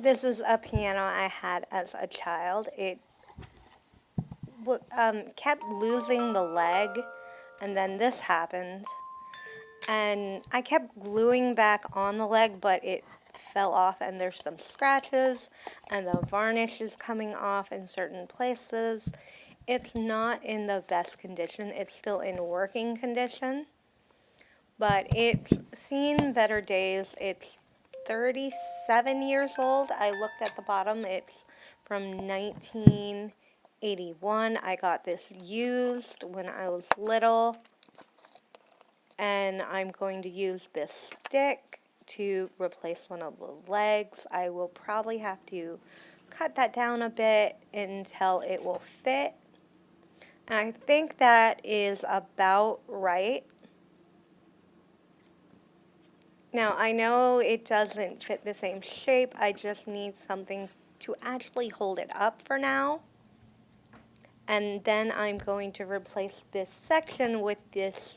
This is a piano I had as a child. It kept losing the leg, and then this happened. And I kept gluing back on the leg, but it fell off, and there's some scratches, and the varnish is coming off in certain places. It's not in the best condition. It's still in working condition, but it's seen better days. It's 37 years old. I looked at the bottom. It's from 1981. I got this used when I was little, and I'm going to use this stick to replace one of the legs. I will probably have to cut that down a bit until it will fit. And I think that is about right. Now, I know it doesn't fit the same shape. I just need something to actually hold it up for now. And then I'm going to replace this section with this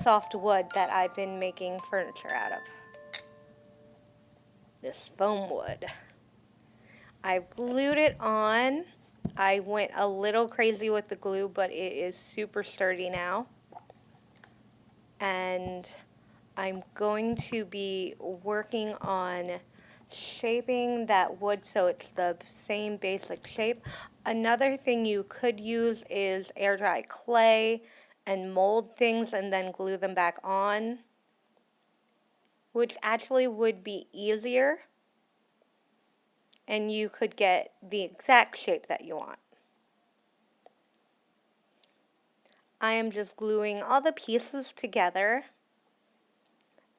soft wood that I've been making furniture out of. This foam wood. I've glued it on. I went a little crazy with the glue, but it is super sturdy now. And I'm going to be working on shaping that wood so it's the same basic shape. Another thing you could use is air dry clay and mold things and then glue them back on, which actually would be easier, and you could get the exact shape that you want. I am just gluing all the pieces together,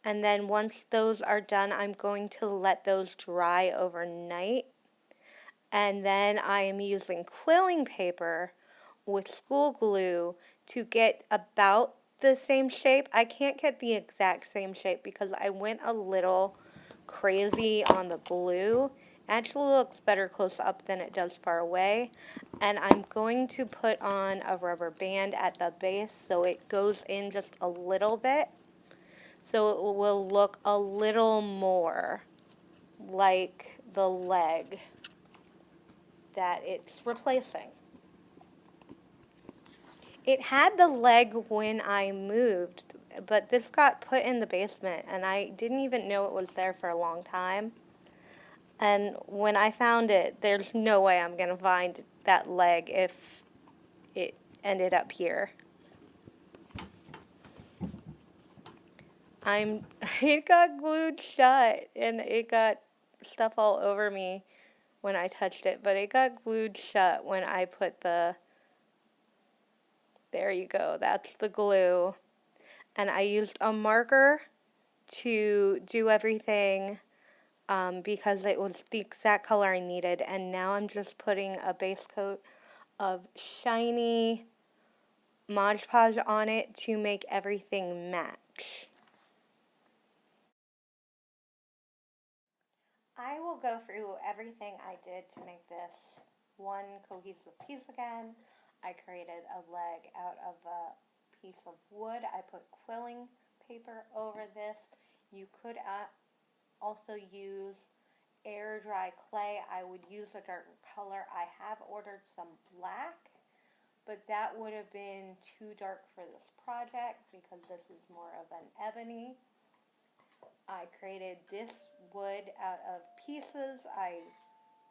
and then once those are done, I'm going to let those dry overnight. And then I am using quilling paper with school glue to get about the same shape. I can't get the exact same shape because I went a little crazy on the glue. It actually looks better close up than it does far away. And I'm going to put on a rubber band at the base so it goes in just a little bit. So it will look a little more like the leg that it's replacing. It had the leg when I moved, but this got put in the basement, and I didn't even know it was there for a long time. And when I found it, there's no way I'm going to find that leg if it ended up here. It got glued shut, and it got stuff all over me when I touched it, but it got glued shut when I put there you go, that's the glue. And I used a marker to do everything because it was the exact color I needed. And now I'm just putting a base coat of shiny Mod Podge on it to make everything match. I will go through everything I did to make this one cohesive piece again. I created a leg out of a piece of wood. I put quilling paper over this. You could also use air dry clay. I would use a darker color. I have ordered some black, but that would have been too dark for this project because this is more of an ebony. I created this wood out of pieces. I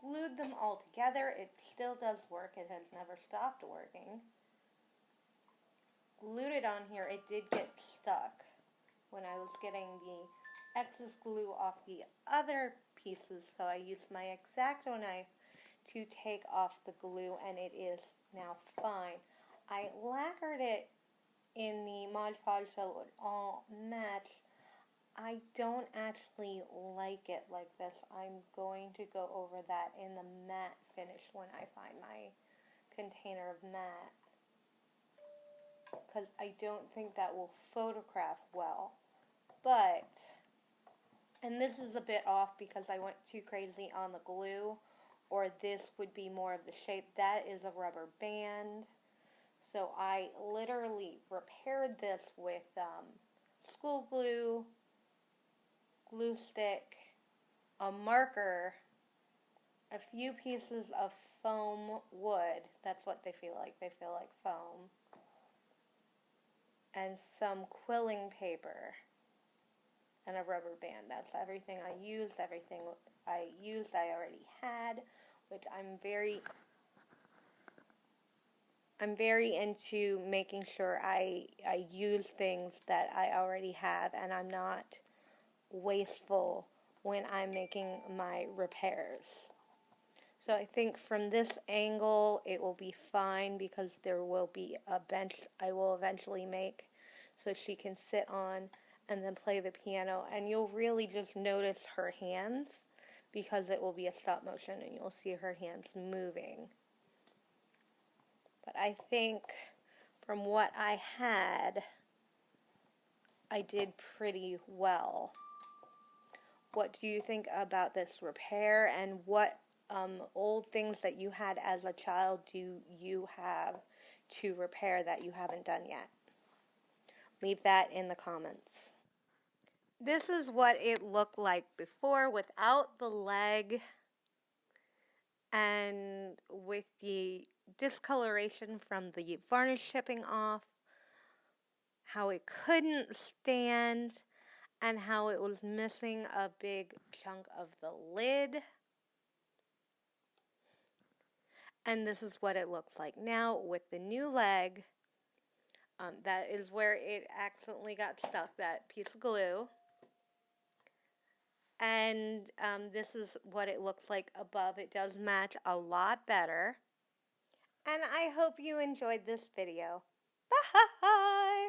glued them all together. It still does work. It has never stopped working. Glued it on here. It did get stuck when I was getting the excess glue off the other pieces, so I used my X-Acto knife to take off the glue, and it is now fine. I lacquered it in the Mod Podge so it would all match. I don't actually like it like this. I'm going to go over that in the matte finish when I find my container of matte, because I don't think that will photograph well. But, and this is a bit off because I went too crazy on the glue, or this would be more of the shape. That is a rubber band. So I literally repaired this with school glue, glue stick, a marker, a few pieces of foam wood, that's what they feel like foam, and some quilling paper, and a rubber band. That's everything I used. Everything I used I already had, which I'm very into making sure I use things that I already have, and I'm not wasteful when I'm making my repairs. So I think from this angle it will be fine, because there will be a bench I will eventually make so she can sit on and then play the piano, and you'll really just notice her hands because it will be a stop motion and you'll see her hands moving. But I think from what I had, I did pretty well. What do you think about this repair, and what old things that you had as a child do you have to repair that you haven't done yet? Leave that in the comments. This is what it looked like before without the leg and with the discoloration from the varnish chipping off, how it couldn't stand, and how it was missing a big chunk of the lid. And this is what it looks like now with the new leg. That is where it accidentally got stuck, that piece of glue. And this is what it looks like above. It does match a lot better. And I hope you enjoyed this video. Bye!